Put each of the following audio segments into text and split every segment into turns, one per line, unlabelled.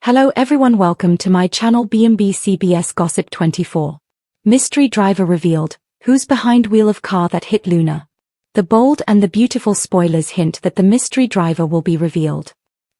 Hello everyone, welcome to my channel B&B CBS Gossip 24. Mystery driver revealed, who's behind wheel of car that hit Luna? The bold and the beautiful spoilers hint that the mystery driver will be revealed.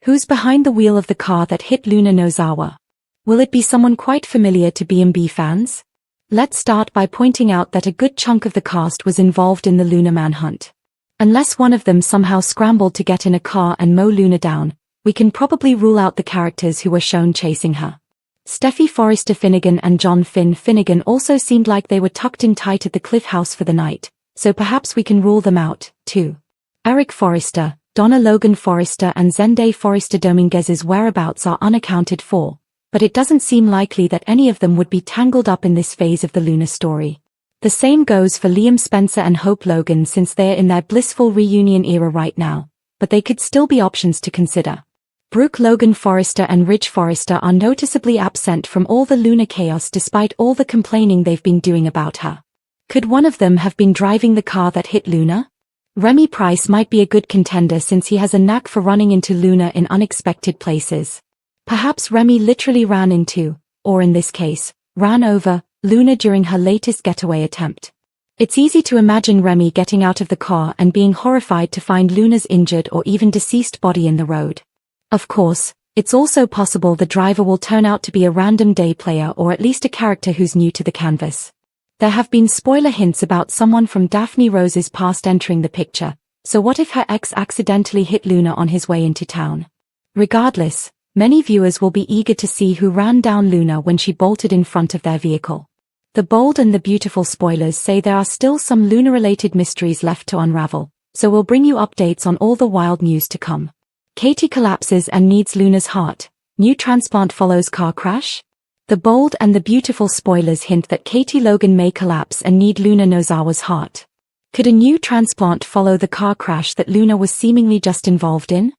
Who's behind the wheel of the car that hit Luna Nozawa? Will it be someone quite familiar to B&B fans? Let's start by pointing out that a good chunk of the cast was involved in the Luna manhunt. Unless one of them somehow scrambled to get in a car and mow Luna down, we can probably rule out the characters who were shown chasing her. Steffy Forrester Finnegan and John Finn Finnegan also seemed like they were tucked in tight at the Cliff House for the night, so perhaps we can rule them out, too. Eric Forrester, Donna Logan Forrester and Zende Forrester Dominguez's whereabouts are unaccounted for, but it doesn't seem likely that any of them would be tangled up in this phase of the Luna story. The same goes for Liam Spencer and Hope Logan, since they're in their blissful reunion era right now, but they could still be options to consider. Brooke Logan Forrester and Ridge Forrester are noticeably absent from all the Luna chaos despite all the complaining they've been doing about her. Could one of them have been driving the car that hit Luna? Remy Price might be a good contender since he has a knack for running into Luna in unexpected places. Perhaps Remy literally ran into, or in this case, ran over, Luna during her latest getaway attempt. It's easy to imagine Remy getting out of the car and being horrified to find Luna's injured or even deceased body in the road. Of course, it's also possible the driver will turn out to be a random day player or at least a character who's new to the canvas. There have been spoiler hints about someone from Daphne Rose's past entering the picture, so what if her ex accidentally hit Luna on his way into town? Regardless, many viewers will be eager to see who ran down Luna when she bolted in front of their vehicle. The bold and the beautiful spoilers say there are still some Luna-related mysteries left to unravel, so we'll bring you updates on all the wild news to come. Katie collapses and needs Luna's heart. New transplant follows car crash? The bold and the beautiful spoilers hint that Katie Logan may collapse and need Luna Nozawa's heart. Could a new transplant follow the car crash that Luna was seemingly just involved in?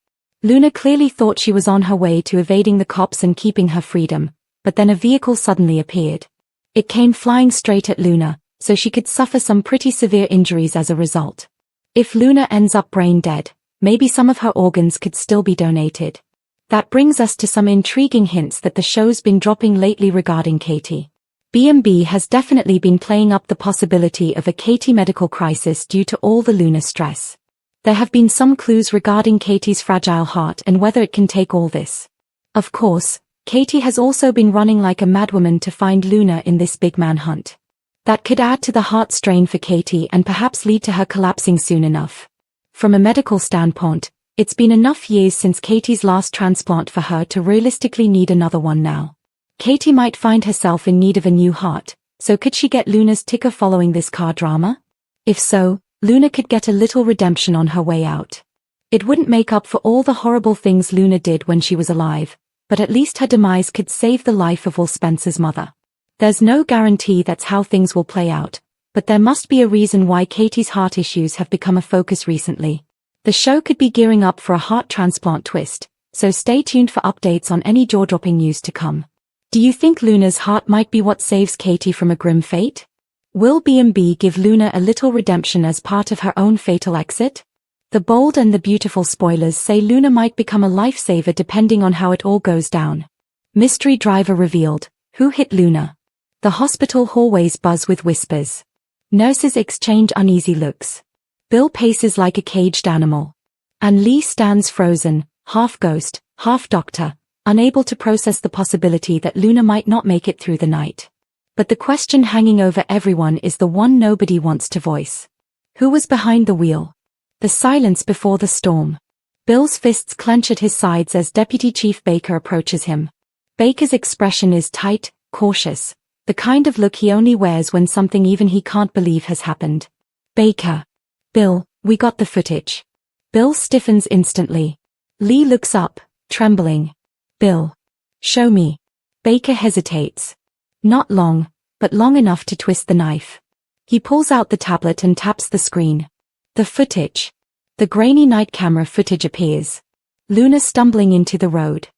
Luna clearly thought she was on her way to evading the cops and keeping her freedom, but then a vehicle suddenly appeared. It came flying straight at Luna, so she could suffer some pretty severe injuries as a result. If Luna ends up brain dead, maybe some of her organs could still be donated. That brings us to some intriguing hints that the show's been dropping lately regarding Katie. B&B has definitely been playing up the possibility of a Katie medical crisis due to all the Luna stress. There have been some clues regarding Katie's fragile heart and whether it can take all this. Of course, Katie has also been running like a madwoman to find Luna in this big manhunt. That could add to the heart strain for Katie and perhaps lead to her collapsing soon enough. From a medical standpoint, it's been enough years since Katie's last transplant for her to realistically need another one now. Katie might find herself in need of a new heart, so could she get Luna's ticker following this car drama? If so, Luna could get a little redemption on her way out. It wouldn't make up for all the horrible things Luna did when she was alive, but at least her demise could save the life of Will Spencer's mother. There's no guarantee that's how things will play out, but there must be a reason why Katie's heart issues have become a focus recently. The show could be gearing up for a heart transplant twist, so stay tuned for updates on any jaw-dropping news to come. Do you think Luna's heart might be what saves Katie from a grim fate? Will B&B give Luna a little redemption as part of her own fatal exit? The bold and the beautiful spoilers say Luna might become a lifesaver depending on how it all goes down. Mystery driver revealed, who hit Luna? The hospital hallways buzz with whispers. Nurses exchange uneasy looks. Bill paces like a caged animal. And Lee stands frozen, half ghost, half doctor, unable to process the possibility that Luna might not make it through the night. But the question hanging over everyone is the one nobody wants to voice. Who was behind the wheel? The silence before the storm. Bill's fists clench at his sides as Deputy Chief Baker approaches him. Baker's expression is tight, cautious, the kind of look he only wears when something even he can't believe has happened. Baker. Bill, we got the footage. Bill stiffens instantly. Lee looks up, trembling. Bill. Show me. Baker hesitates. Not long, but long enough to twist the knife. He pulls out the tablet and taps the screen. The footage. The grainy night camera footage appears. Luna stumbling into the road.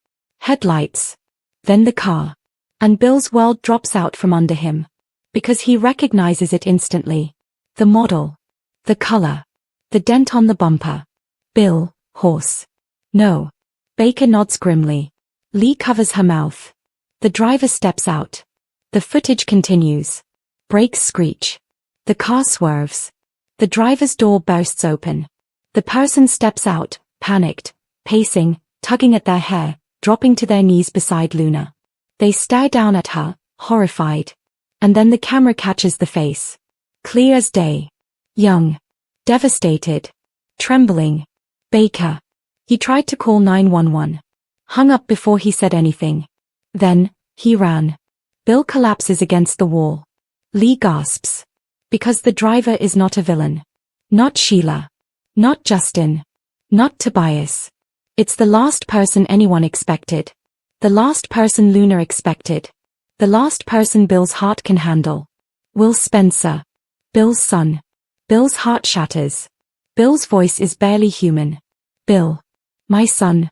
Headlights. Then the car. And Bill's world drops out from under him. Because he recognizes it instantly. The model. The color. The dent on the bumper. Bill, horse. No. Baker nods grimly. Lee covers her mouth. The driver steps out. The footage continues. Brakes screech. The car swerves. The driver's door bursts open. The person steps out, panicked, pacing, tugging at their hair, dropping to their knees beside Luna. They stare down at her, horrified. And then the camera catches the face. Clear as day. Young. Devastated. Trembling. Baker. He tried to call 911. Hung up before he said anything. Then, he ran. Bill collapses against the wall. Lee gasps. Because the driver is not a villain. Not Sheila. Not Justin. Not Tobias. It's the last person anyone expected. The last person Luna expected. The last person Bill's heart can handle. Will Spencer. Bill's son. Bill's heart shatters. Bill's voice is barely human. Bill. My son.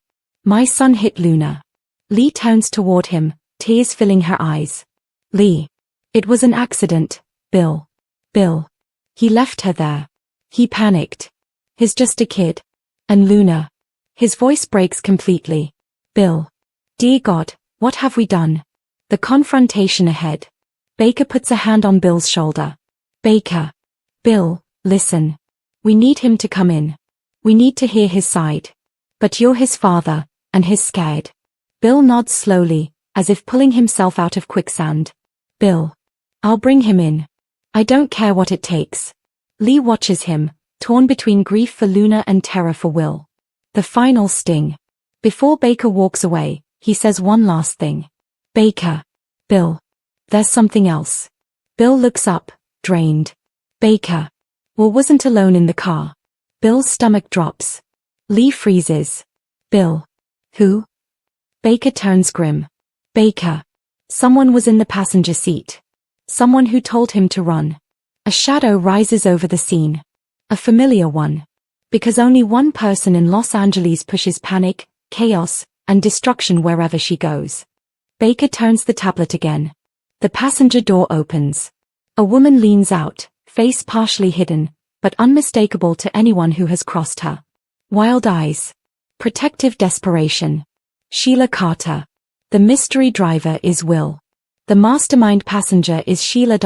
My son hit Luna. Lee turns toward him, tears filling her eyes. Lee. It was an accident, Bill. Bill. He left her there. He panicked. He's just a kid. And Luna. His voice breaks completely. Bill. Dear God, what have we done? The confrontation ahead. Baker puts a hand on Bill's shoulder. Baker. Bill, listen. We need him to come in. We need to hear his side. But you're his father, and he's scared. Bill nods slowly, as if pulling himself out of quicksand. Bill. I'll bring him in. I don't care what it takes. Lee watches him, torn between grief for Luna and terror for Will. The final sting. Before Baker walks away, he says one last thing. Baker. Bill. There's something else. Bill looks up, drained. Baker. Will wasn't alone in the car. Bill's stomach drops. Lee freezes. Bill. Who? Baker turns grim. Baker. Someone was in the passenger seat. Someone who told him to run. A shadow rises over the scene. A familiar one. Because only one person in Los Angeles pushes panic, chaos, and destruction wherever she goes. Baker turns the tablet again. The passenger door opens. A woman leans out, face partially hidden, but unmistakable to anyone who has crossed her. Wild eyes. Protective desperation. Sheila Carter. The mystery driver is Will. The mastermind passenger is Sheila.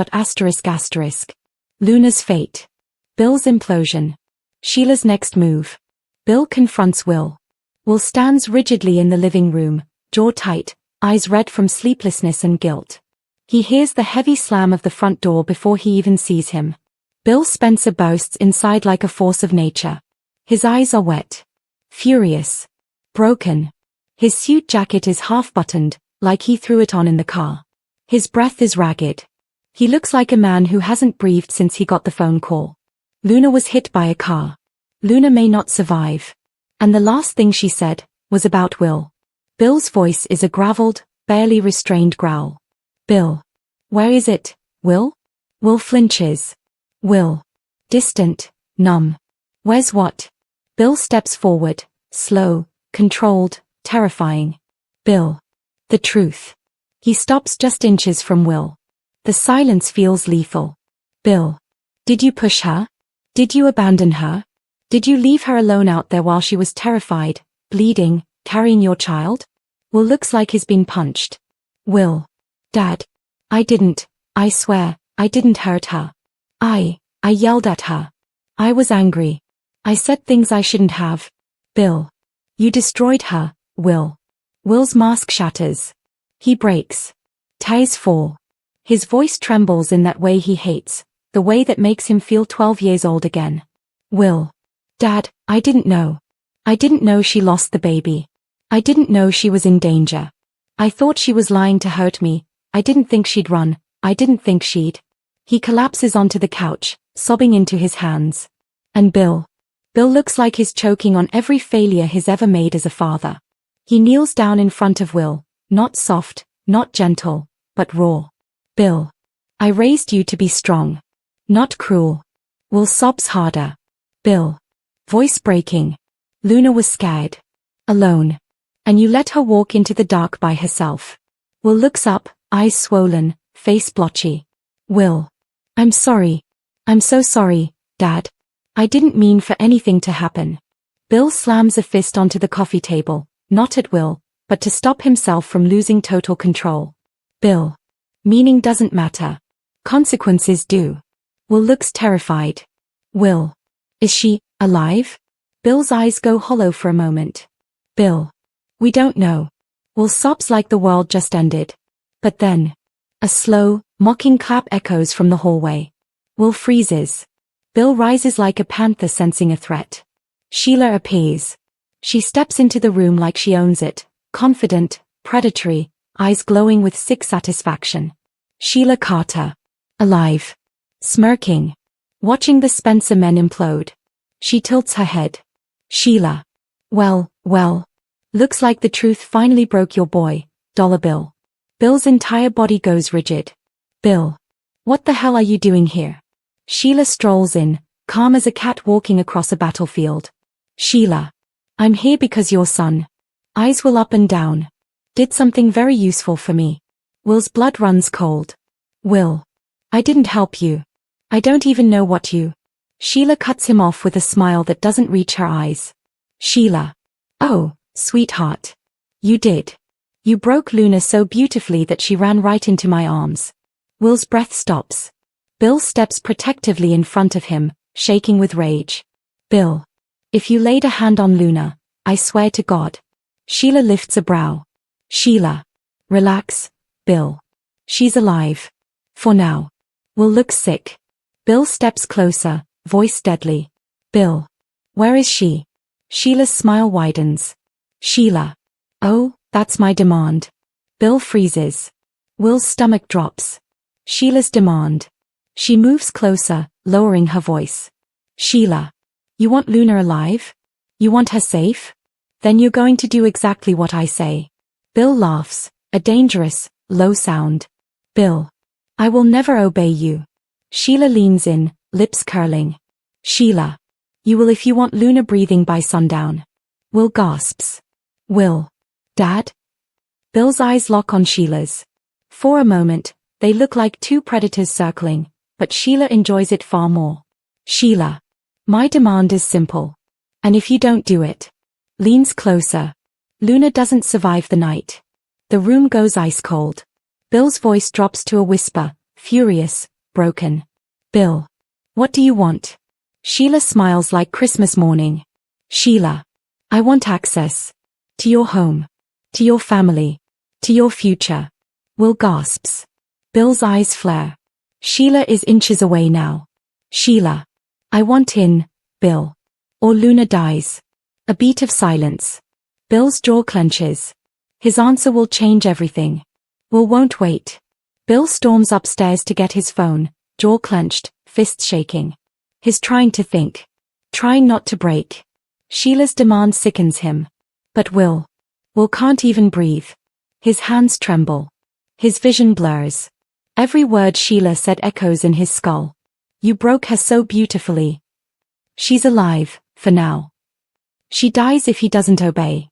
Luna's fate. Bill's implosion. Sheila's next move. Bill confronts Will. Will stands rigidly in the living room, jaw tight, eyes red from sleeplessness and guilt. He hears the heavy slam of the front door before he even sees him. Bill Spencer bursts inside like a force of nature. His eyes are wet. Furious. Broken. His suit jacket is half-buttoned, like he threw it on in the car. His breath is ragged. He looks like a man who hasn't breathed since he got the phone call. Luna was hit by a car. Luna may not survive. And the last thing she said was about Will. Bill's voice is a graveled, barely restrained growl. Bill. Where is it, Will? Will flinches. Will. Distant, numb. Where's what? Bill steps forward, slow, controlled, terrifying. Bill. The truth. He stops just inches from Will. The silence feels lethal. Bill. Did you push her? Did you abandon her? Did you leave her alone out there while she was terrified, bleeding, carrying your child? Will looks like he's been punched. Will. Dad. I didn't, I swear, I didn't hurt her. I yelled at her. I was angry. I said things I shouldn't have. Bill. You destroyed her, Will. Will's mask shatters. He breaks. Tears fall. His voice trembles in that way he hates, the way that makes him feel 12 years old again. Will. Dad, I didn't know. I didn't know she lost the baby. I didn't know she was in danger. I thought she was lying to hurt me. I didn't think she'd run. I didn't think she'd. He collapses onto the couch, sobbing into his hands. And Bill. Bill looks like he's choking on every failure he's ever made as a father. He kneels down in front of Will, not soft, not gentle, but raw. Bill. I raised you to be strong. Not cruel. Will sobs harder. Bill. Voice breaking. Luna was scared. Alone. And you let her walk into the dark by herself. Will looks up, eyes swollen, face blotchy. Will. I'm sorry. I'm so sorry, Dad. I didn't mean for anything to happen. Bill slams a fist onto the coffee table, not at Will, but to stop himself from losing total control. Bill. Meaning doesn't matter. Consequences do. Will looks terrified. Will. Is she alive? Bill's eyes go hollow for a moment. Bill. We don't know. Will sobs like the world just ended. But then. A slow, mocking clap echoes from the hallway. Will freezes. Bill rises like a panther sensing a threat. Sheila appears. She steps into the room like she owns it, confident, predatory, eyes glowing with sick satisfaction. Sheila Carter. Alive. Smirking. Watching the Spencer men implode. She tilts her head. Sheila. Well. Looks like the truth finally broke your boy, Dollar Bill. Bill's entire body goes rigid. Bill. What the hell are you doing here? Sheila strolls in, calm as a cat walking across a battlefield. Sheila. I'm here because your son. Eyes Will up and down. Did something very useful for me. Will's blood runs cold. Will. I didn't help you. I don't even know what you. Sheila cuts him off with a smile that doesn't reach her eyes. Sheila. Oh, sweetheart. You did. You broke Luna so beautifully that she ran right into my arms. Will's breath stops. Bill steps protectively in front of him, shaking with rage. Bill. If you laid a hand on Luna, I swear to God. Sheila lifts a brow. Sheila. Relax, Bill. She's alive. For now. Will looks sick. Bill steps closer, voice deadly. Bill. Where is she? Sheila's smile widens. Sheila. Oh, that's my demand. Bill freezes. Will's stomach drops. Sheila's demand. She moves closer, lowering her voice. Sheila. You want Luna alive? You want her safe? Then you're going to do exactly what I say. Bill laughs, a dangerous, low sound. Bill. I will never obey you. Sheila leans in, lips curling. Sheila. You will if you want Luna breathing by sundown. Will gasps. Will. Dad? Bill's eyes lock on Sheila's. For a moment, they look like two predators circling, but Sheila enjoys it far more. Sheila. My demand is simple. And if you don't do it. Leans closer. Luna doesn't survive the night. The room goes ice cold. Bill's voice drops to a whisper, furious, broken. Bill. What do you want? Sheila smiles like Christmas morning. Sheila. I want access. To your home. To your family. To your future. Will gasps. Bill's eyes flare. Sheila is inches away now. Sheila. I want in, Bill. Or Luna dies. A beat of silence. Bill's jaw clenches. His answer will change everything. Will won't wait. Bill storms upstairs to get his phone, jaw clenched, fists shaking. He's trying to think. Trying not to break. Sheila's demand sickens him. But Will can't even breathe. His hands tremble. His vision blurs. Every word Sheila said echoes in his skull. You broke her so beautifully. She's alive, for now. She dies if he doesn't obey.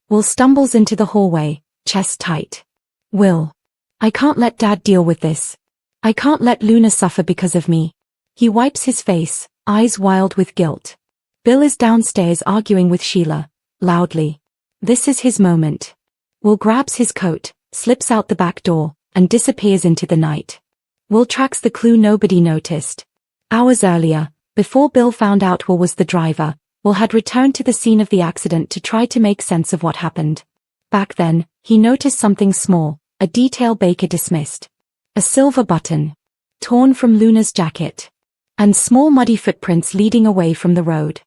Will stumbles into the hallway, chest tight. Will. I can't let Dad deal with this. I can't let Luna suffer because of me. He wipes his face, eyes wild with guilt. Bill is downstairs arguing with Sheila, loudly. This is his moment. Will grabs his coat, slips out the back door, and disappears into the night. Will tracks the clue nobody noticed. Hours earlier, before Bill found out Will was the driver, Will had returned to the scene of the accident to try to make sense of what happened. Back then, he noticed something small, a detail Baker dismissed. A silver button. Torn from Luna's jacket. And small muddy footprints leading away from the road.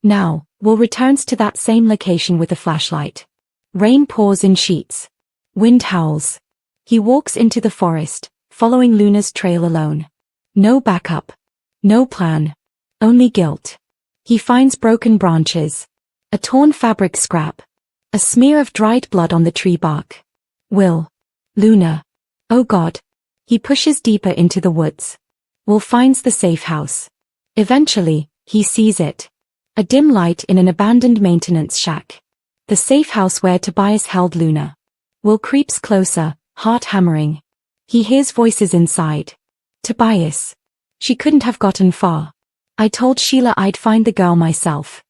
Now, Will returns to that same location with a flashlight. Rain pours in sheets. Wind howls. He walks into the forest, following Luna's trail alone. No backup. No plan. Only guilt. He finds broken branches. A torn fabric scrap. A smear of dried blood on the tree bark. Will. Luna. Oh God. He pushes deeper into the woods. Will finds the safe house. Eventually, he sees it. A dim light in an abandoned maintenance shack. The safe house where Tobias held Luna. Will creeps closer, heart hammering. He hears voices inside. Tobias. She couldn't have gotten far. I told Sheila I'd find the girl myself.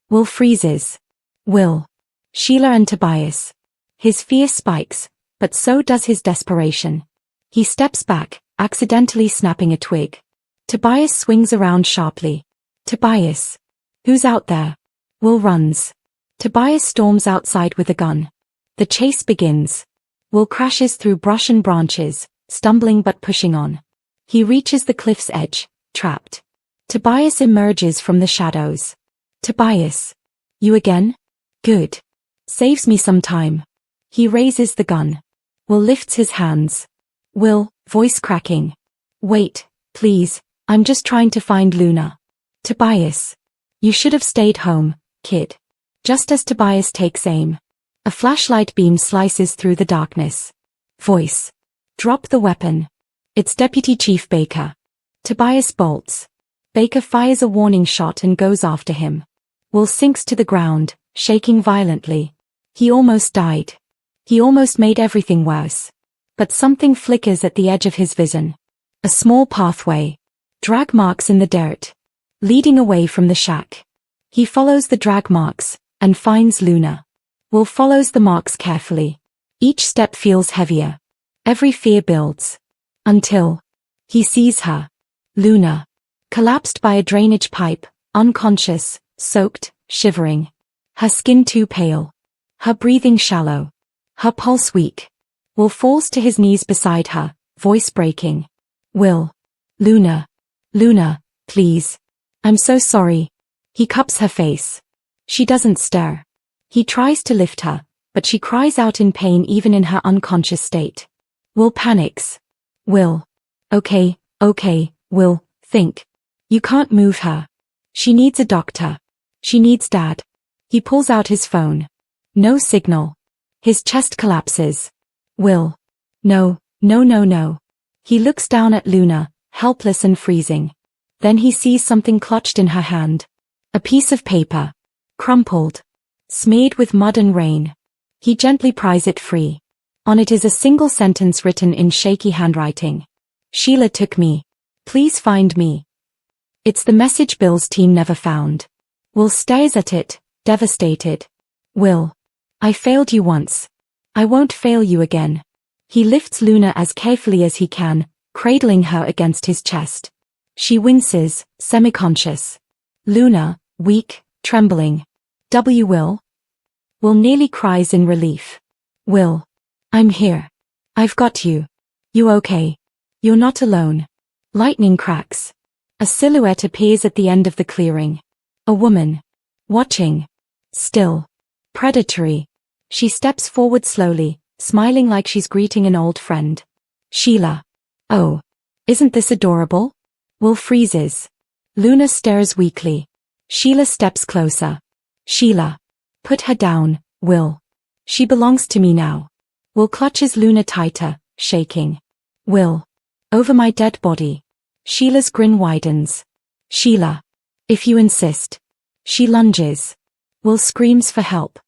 Will freezes. Will. Sheila and Tobias. His fear spikes, but so does his desperation. He steps back, accidentally snapping a twig. Tobias swings around sharply. Tobias. Who's out there? Will runs. Tobias storms outside with a gun. The chase begins. Will crashes through brush and branches, stumbling but pushing on. He reaches the cliff's edge, trapped. Tobias emerges from the shadows. Tobias. You again? Good. Saves me some time. He raises the gun. Will lifts his hands. Will, voice cracking. Wait, please, I'm just trying to find Luna. Tobias. You should have stayed home, kid. Just as Tobias takes aim. A flashlight beam slices through the darkness. Voice. Drop the weapon. It's Deputy Chief Baker. Tobias bolts. Baker fires a warning shot and goes after him. Will sinks to the ground, shaking violently. He almost died. He almost made everything worse. But something flickers at the edge of his vision. A small pathway. Drag marks in the dirt. Leading away from the shack. He follows the drag marks, and finds Luna. Will follows the marks carefully. Each step feels heavier. Every fear builds. Until he sees her. Luna. Collapsed by a drainage pipe, unconscious, soaked, shivering. Her skin too pale. Her breathing shallow. Her pulse weak. Will falls to his knees beside her, voice breaking. Will. Luna. Luna, please. I'm so sorry. He cups her face. She doesn't stir. He tries to lift her, but she cries out in pain even in her unconscious state. Will panics. Will. Okay, Will, think. You can't move her. She needs a doctor. She needs Dad. He pulls out his phone. No signal. His chest collapses. Will. No. He looks down at Luna, helpless and freezing. Then he sees something clutched in her hand. A piece of paper. Crumpled. Smeared with mud and rain. He gently pries it free. On it is a single sentence written in shaky handwriting. Sheila took me. Please find me. It's the message Bill's team never found. Will stares at it, devastated. Will. I failed you once. I won't fail you again. He lifts Luna as carefully as he can, cradling her against his chest. She winces, semi-conscious. Luna, weak, trembling. Will. Will nearly cries in relief. Will. I'm here. I've got you. You okay? You're not alone. Lightning cracks. A silhouette appears at the end of the clearing. A woman. Watching. Still. Predatory. She steps forward slowly, smiling like she's greeting an old friend. Sheila. Oh. Isn't this adorable? Will freezes. Luna stares weakly. Sheila steps closer. Sheila. Put her down, Will. She belongs to me now. Will clutches Luna tighter, shaking. Will. Over my dead body. Sheila's grin widens. Sheila. If you insist. She lunges. Will screams for help.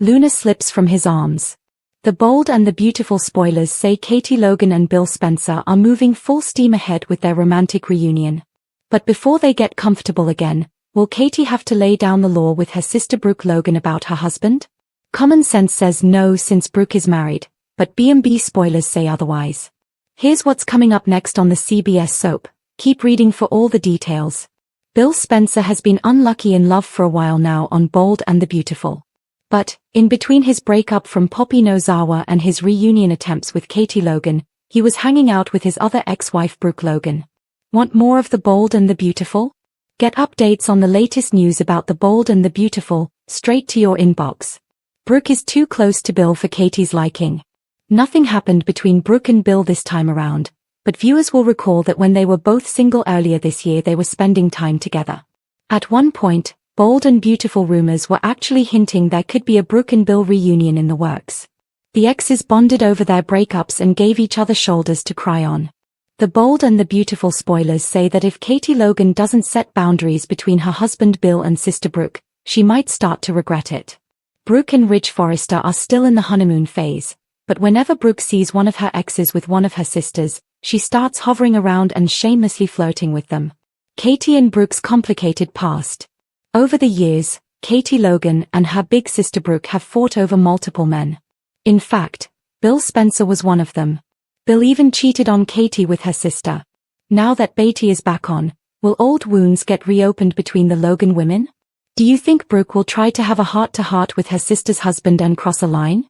Luna slips from his arms. The bold and the beautiful spoilers say Katie Logan and Bill Spencer are moving full steam ahead with their romantic reunion. But before they get comfortable again, will Katie have to lay down the law with her sister Brooke Logan about her husband? Common sense says no since Brooke is married, but B&B spoilers say otherwise. Here's what's coming up next on the CBS soap. Keep reading for all the details. Bill Spencer has been unlucky in love for a while now on Bold and the Beautiful. But, in between his breakup from Poppy Nozawa and his reunion attempts with Katie Logan, he was hanging out with his other ex-wife Brooke Logan. Want more of the Bold and the Beautiful? Get updates on the latest news about the Bold and the Beautiful, straight to your inbox. Brooke is too close to Bill for Katie's liking. Nothing happened between Brooke and Bill this time around, but viewers will recall that when they were both single earlier this year they were spending time together. At one point, Bold and Beautiful rumors were actually hinting there could be a Brooke and Bill reunion in the works. The exes bonded over their breakups and gave each other shoulders to cry on. The Bold and the Beautiful spoilers say that if Katie Logan doesn't set boundaries between her husband Bill and sister Brooke, she might start to regret it. Brooke and Ridge Forrester are still in the honeymoon phase, but whenever Brooke sees one of her exes with one of her sisters, she starts hovering around and shamelessly flirting with them. Katie and Brooke's complicated past. Over the years, Katie Logan and her big sister Brooke have fought over multiple men. In fact, Bill Spencer was one of them. Bill even cheated on Katie with her sister. Now that Beatty is back on, will old wounds get reopened between the Logan women? Do you think Brooke will try to have a heart-to-heart with her sister's husband and cross a line?